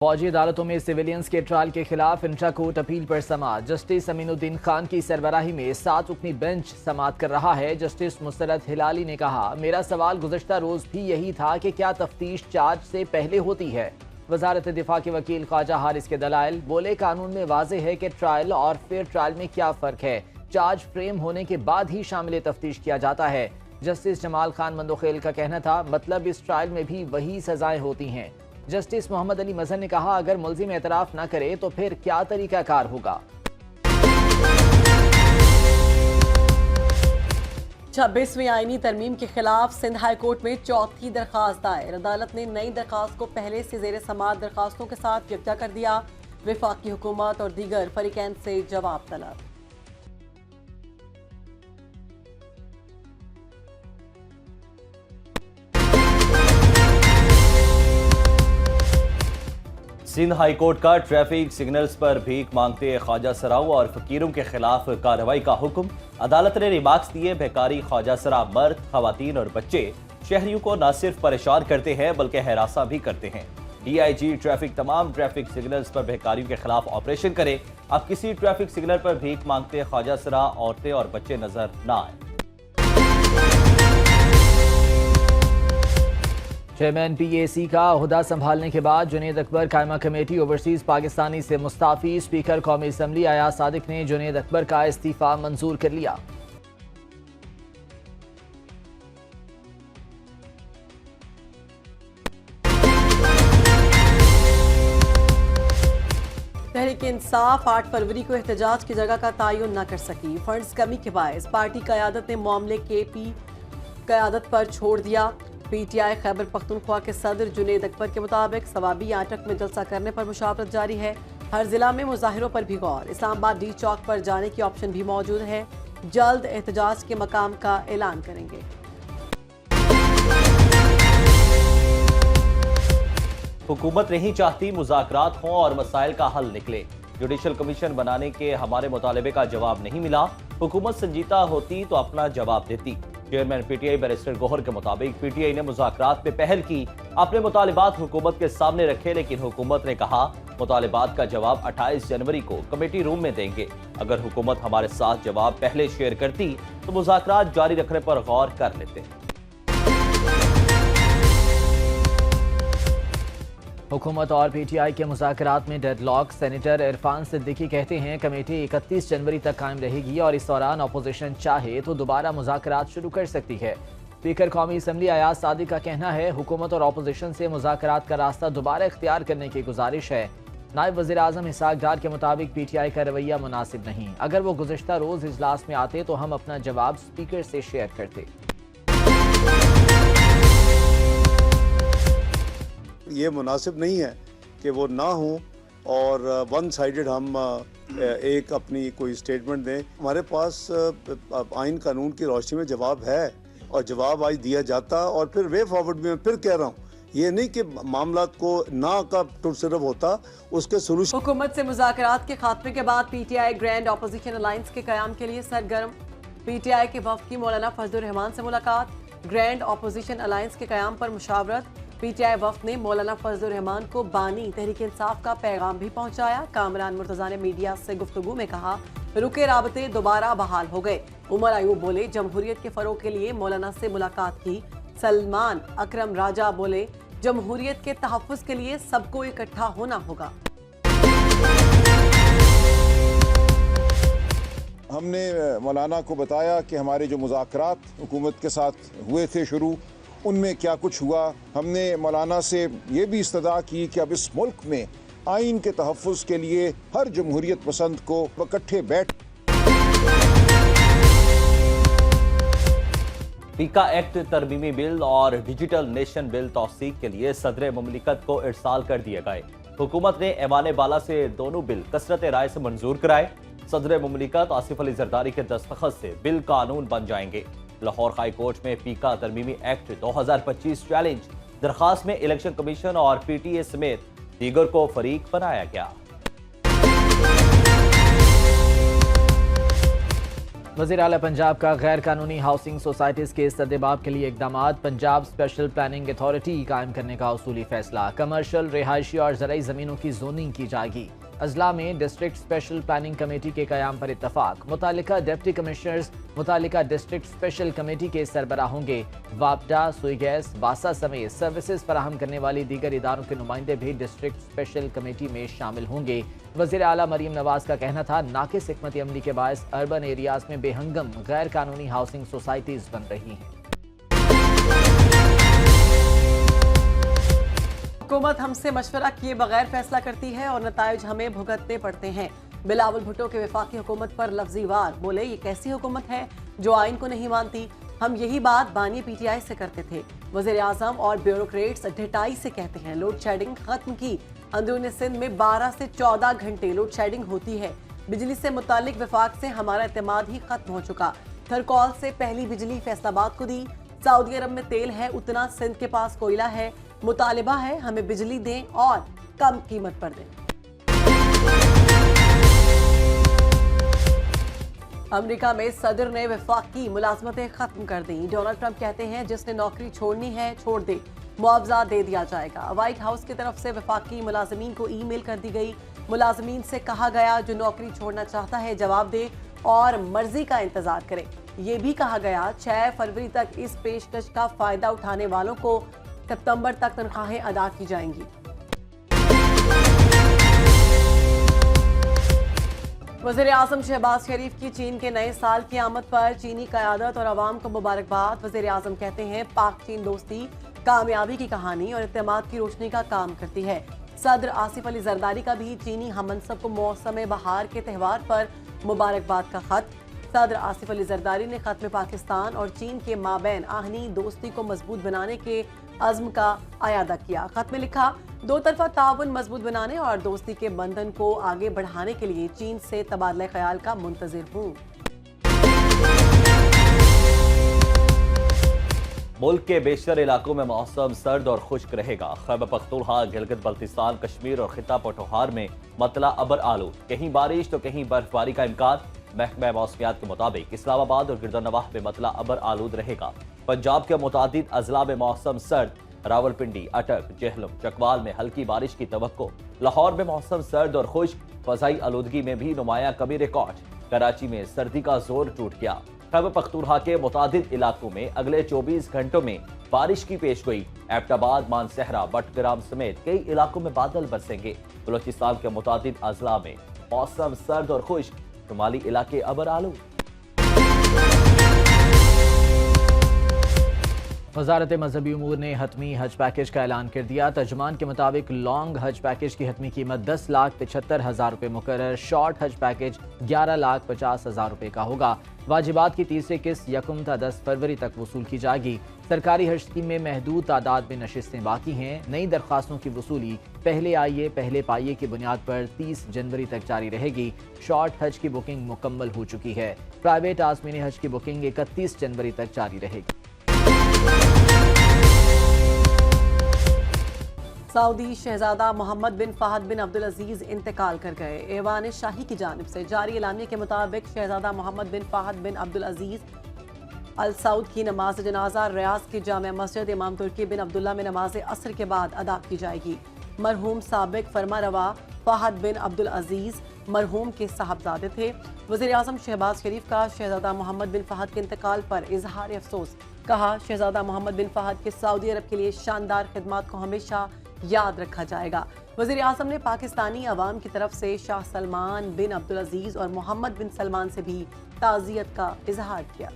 फौजी अदालतों में सिविलियंस के ट्रायल के खिलाफ इंट्रा कोर्ट अपील पर समाअत। जस्टिस अमीनुद्दीन खान की सरबराही में 7 रुकनी बेंच समाअत कर रहा है। जस्टिस मुस्तरद हिलाली ने कहा, मेरा सवाल गुज़श्ता रोज भी यही था कि क्या तफ्तीश चार्ज से पहले होती है। वजारत दिफा के वकील ख्वाजा हारिस के दलाइल बोले, कानून में वाज़ेह है कि ट्रायल और फेयर ट्रायल में क्या फ़र्क है। चार्ज फ्रेम होने के बाद ही शामिल तफ्तीश किया जाता है। जस्टिस जमाल खान मंदोखेल का कहना था, मतलब इस ट्रायल में भी वही सजाएं होती हैं। जस्टिस मोहम्मद अली मजहर ने कहा, अगर मुल्जिम एतराफ न करे तो फिर क्या तरीकाकार होगा। 26वीं आईनी तरमीम के खिलाफ सिंध हाई कोर्ट में चौथी दरखास्त दायर। अदालत ने नई दरखास्त को पहले से जेर समाअत दरखास्तों के साथ यकजा कर दिया। वफाकी हुकूमत और दीगर फरीकैन से जवाब तलब। सिंध हाई कोर्ट का ट्रैफिक सिग्नल्स पर भीख मांगते ख्वाजा सराओं और फकीरों के खिलाफ कार्रवाई का हुक्म। अदालत ने रिमार्क्स दिए, बेकारी ख्वाजा सरा मर्द, खवातीन और बच्चे शहरियों को न सिर्फ परेशान करते हैं बल्कि हरासा भी करते हैं। DIG ट्रैफिक तमाम ट्रैफिक सिग्नल्स पर बेकारियों के खिलाफ ऑपरेशन करे। अब किसी ट्रैफिक सिग्नल पर भीख मांगते ख्वाजा सरा, औरतें और बच्चे नजर न आए। चेयरमैन PAC का ओहदा संभालने के बाद जुनेद अकबर कायमा कमेटी ओवरसीज पाकिस्तानी से मुस्ताफी। स्पीकर कौमी असम्बली अयाज सादिक ने जुनेद अकबर का इस्तीफा मंजूर कर लिया। तहरीक इंसाफ 8 फरवरी को एहतजाज की जगह का तयन न कर सकी। फंड्स कमी के बायस पार्टी क़यादत ने मामले KP क़यादत पर छोड़ दिया। PTI खैबर पख्तूनख्वा के सदर जुनेद अकबर के मुताबिक सवाबी आटक में जलसा करने पर मुशावरत जारी है। हर जिला में मुजाहिरों पर भी गौर। इस्लामाबाद D चौक पर जाने की ऑप्शन भी मौजूद है। जल्द एहतजाज के मकाम का ऐलान करेंगे। हुकूमत नहीं चाहती मुज़ाकरात हों और मसाइल का हल निकले। जुडिशल कमीशन बनाने के हमारे मुतालबे का जवाब नहीं मिला। हुकूमत संजीदा होती तो अपना जवाब देती। चेयरमैन PTI बैरिस्टर गौहर के मुताबिक PTI ने मुज़ाकरात में पहल की, अपने मुतालिबात हुकूमत के सामने रखे, लेकिन हुकूमत ने कहा मुतालिबात का जवाब 28 जनवरी को कमेटी रूम में देंगे। अगर हुकूमत हमारे साथ जवाब पहले शेयर करती तो मुज़ाकरात जारी रखने पर गौर कर लेते। हुकूमत और PTI के मुज़ाकरात में डेडलॉक। सेनेटर इरफान सिद्दीकी कहते हैं, कमेटी 31 जनवरी तक कायम रहेगी और इस दौरान अपोजिशन चाहे तो दोबारा मुज़ाकरात शुरू कर सकती है। स्पीकर कौमी असम्बली अयाज सादिक का कहना है, हुकूमत और अपोजिशन से मुज़ाकरात का रास्ता दोबारा इख्तियार करने की गुजारिश है। नायब वज़ीर आज़म इसहाक डार के मुताबिक PTI का रवैया मुनासिब नहीं। अगर वो गुज़श्ता रोज़ इजलास में आते तो हम अपना जवाब स्पीकर से शेयर करते। ये मुनासिब नहीं है कि वो ना हो और वन साइडेड हम एक अपनी कोई स्टेटमेंट दें। हमारे पास आइन कानून की रोशनी में जवाब है और जवाब आज दिया जाता। और फिर वे फॉरवर्ड में फिर कह रहा हूँ, ये नहीं कि मामला को ना का तो सिर्फ होता, उसके सोल्यूशन। हुकूमत से मुज़ाकरात के खात्मे के बाद PTI ग्रैंड अपोजिशन अलायंस के क़याम के लिए सरगर्म। PTI के वफ़द की मौलाना फजलुर रहमान से मुलाकात। ग्रैंड अपोजिशन अलायंस के क़याम पर मुशावरत। PTI वफ़द ने मौलाना फजलुर रहमान को बानी तहरीक इंसाफ का पैगाम भी पहुंचाया। कामरान मुर्तज़ा ने मीडिया से गुफ्तगू में कहा, रुके राबते दोबारा बहाल हो गए। उमर अयूब बोले, जमहूरियत के फ़रोग़ के लिए मौलाना से मुलाकात की। सलमान अकरम राजा बोले, जमहूरियत के तहफ़्फ़ुज़ के लिए सबको इकट्ठा होना होगा। हमने मौलाना को बताया कि हमारे जो मुज़ाकरात हुकूमत के साथ हुए थे शुरू, उनमें क्या कुछ हुआ। हमने मौलाना से ये भी इस्तदा की कि अब इस मुल्क में आइन के तहफ़्फ़ुज़ के लिए हर जमहूरियत पसंद को इकट्ठे बैठ। पीका एक्ट तरमीमी बिल और डिजिटल नेशन बिल तौसीक के लिए सदर मुमलिकत को इरसाल कर दिए गए। हुकूमत ने ऐवान बाला से दोनों बिल कसरत राय से मंजूर कराए। सदर मुमलिकत आसिफ अली जरदारी के दस्तखत से बिल कानून बन जाएंगे। लाहौर हाई कोर्ट में पीका तरमीमी एक्ट 2025 चैलेंज दरखास्त में इलेक्शन कमीशन और PTA समेत दीगर को फरीक बनाया गया। वज़ीर आला पंजाब का गैर कानूनी हाउसिंग सोसाइटीज़ के सद्देबाब के लिए इक़दामात। पंजाब स्पेशल प्लानिंग अथॉरिटी कायम करने का उसूली फैसला। कमर्शियल, रिहायशी और ज़राई ज़मीनों की जोनिंग की जाएगी। अजला में डिस्ट्रिक्ट स्पेशल प्लानिंग कमेटी के क़याम पर इत्तफाक। मुतालिका डिप्टी कमिश्नर्स मुतालिका डिस्ट्रिक्ट स्पेशल कमेटी के सरबराह होंगे। वापडा, सुई गैस, वासा समेत सर्विसेज फराहम करने वाली दीगर इदारों के नुमाइंदे भी डिस्ट्रिक्ट स्पेशल कमेटी में शामिल होंगे। वज़ीर आला मरीम नवाज का कहना था, नाक़िस हिकमत अमली के बायस अर्बन एरियाज में बेहंगम गैर कानूनी हाउसिंग सोसाइटीज़ बन रही हैं। हुकूमत हमसे मशवरा किए बगैर फैसला करती है और नताइज हमें भुगतने पड़ते हैं। बिलावल भुट्टो के वफाकी हुकूमत पर लफ्जी वार बोले, ये कैसी हुकूमत है जो आइन को नहीं मानती। हम यही बात बानी पीटीआई से करते थे। वज़ीर आज़म और ब्यूरोक्रेट्स ढिठाई से कहते हैं लोड शेडिंग खत्म की। अंदरूनी सिंध में 12 से 14 घंटे लोड शेडिंग होती है। बिजली से मुतालिक विफाक से हमारा एतमाद ही खत्म हो चुका। थरकॉल से पहली बिजली फैसलाबाद को दी। सऊदी अरब में तेल है उतना सिंध के पास कोयला है। मुतालिबा है हमें बिजली दें और कम कीमत पर दें। अमेरिका में सदर ने वफाकी मुलाजमतें खत्म कर दी। डोनाल्ड ट्रंप कहते हैं जिसने नौकरी छोड़नी है छोड़ दे, मुआवजा दे दिया जाएगा। व्हाइट हाउस की तरफ से वफाकी मुलाजमीन को ईमेल कर दी गई। मुलाजमीन से कहा गया जो नौकरी छोड़ना चाहता है जवाब दे और मर्जी का इंतजार करे। ये भी कहा गया 6 फरवरी तक इस पेशकश का फायदा उठाने वालों को सितंबर तक तनख्वाहें अदा की जाएंगी। वज़ीर आज़म शहबाज शरीफ की चीन के नए साल की आमद पर चीनी क़यादत और अवाम को मुबारकबाद। वज़ीर आज़म कहते हैं पाक चीन दोस्ती कामयाबी की कहानी और इत्तेमाद की रोशनी का काम करती है। सदर आसिफ अली जरदारी का भी चीनी हमनसब को मौसम बहार के त्यौहार पर मुबारकबाद का खत। सदर आसिफ अली जरदारी ने खत में पाकिस्तान और चीन के माबैन आहनी दोस्ती को मजबूत बनाने के अज़्म का आयादा किया। खत में लिखा, दो तरफा ताउन मजबूत बनाने और दोस्ती के बंधन को आगे बढ़ाने के लिए चीन से तबादला ख्याल का मुंतज़िर हूँ। मुल्क के बेशतर इलाकों में मौसम सर्द और खुश्क रहेगा। खैबर पख्तूनख्वा, गिलगित बल्तिस्तान, कश्मीर और खिता पठोहार में मतला अबर आलूद, कहीं बारिश तो कहीं बर्फबारी का इम्कान। महकमा मौसमियात के मुताबिक इस्लामाबाद और गिरदनवाह में मतला अबर आलूद रहेगा। पंजाब के मुतादिद अजला में मौसम सर्द। रावलपिंडी, अटक, जेहलम, चकवाल में हल्की बारिश की तवक्को। लाहौर में मौसम सर्द और खुश्क, फजाई आलूदगी में भी नुमाया कमी रिकॉर्ड। कराची में सर्दी का जोर टूट गया। खैबर पख्तूनख्वा के मुतादिद इलाकों में अगले 24 घंटों में बारिश की पेशगोई। एबटाबाद, मानसहरा, बटग्राम समेत कई इलाकों में बादल बरसेंगे। बलोचिस्तान के मुतादिद अजला में मौसम सर्द और खुश्क, शुमाली इलाके अबर आलूद। वज़ारत मजहबी उमूर ने हतमी हज पैकेज का ऐलान कर दिया। तर्जुमान के मुताबिक लॉन्ग हज पैकेज की हतमी कीमत 10,75,000 रुपये मुकर्रर, शॉर्ट हज पैकेज 11,50,000 रुपये का होगा। वाजिबात की तीसरी किस्त 1 ta 10 फरवरी तक वसूल की जाएगी। सरकारी हज स्कीम में महदूद तादाद में नशिस्तें बाकी हैं। नई दरख्वास्तों की वसूली पहले आइए पहले पाइए की बुनियाद पर 30 जनवरी तक जारी रहेगी। शॉर्ट हज की बुकिंग मुकम्मल हो चुकी है। प्राइवेट आज़मीन हज की बुकिंग 31 जनवरी तक जारी रहेगी। सऊदी शहजादा मोहम्मद बिन फहद बिन अब्दुल अजीज इंतकाल कर गए। ऐवान शाही की जानिब से जारी एलानिया के मुताबिक शहजादा मोहम्मद बिन फहद बिन अब्दुल अजीज अल सऊद की नमाज जनाजा रियाज की जामिया मस्जिद इमाम तुर्की बिन अब्दुल्ला में नमाज असर के बाद अदा की जाएगी। मरहूम साबिक फरमा रवा फहद बिन अब्दुल अजीज मरहूम के साहबजादे थे। वज़ीर आज़म शहबाज शरीफ का शहजादा मोहम्मद बिन फहद के इंतकाल पर इजहार अफसोस। कहा, शहजादा मोहम्मद बिन फहद के सऊदी अरब के लिए शानदार खिदमत को हमेशा याद रखा जाएगा। वज़ीर आज़म ने पाकिस्तानी अवाम की तरफ से शाह सलमान बिन अब्दुल अजीज और मोहम्मद बिन सलमान से भी ताज़ियत का इजहार किया।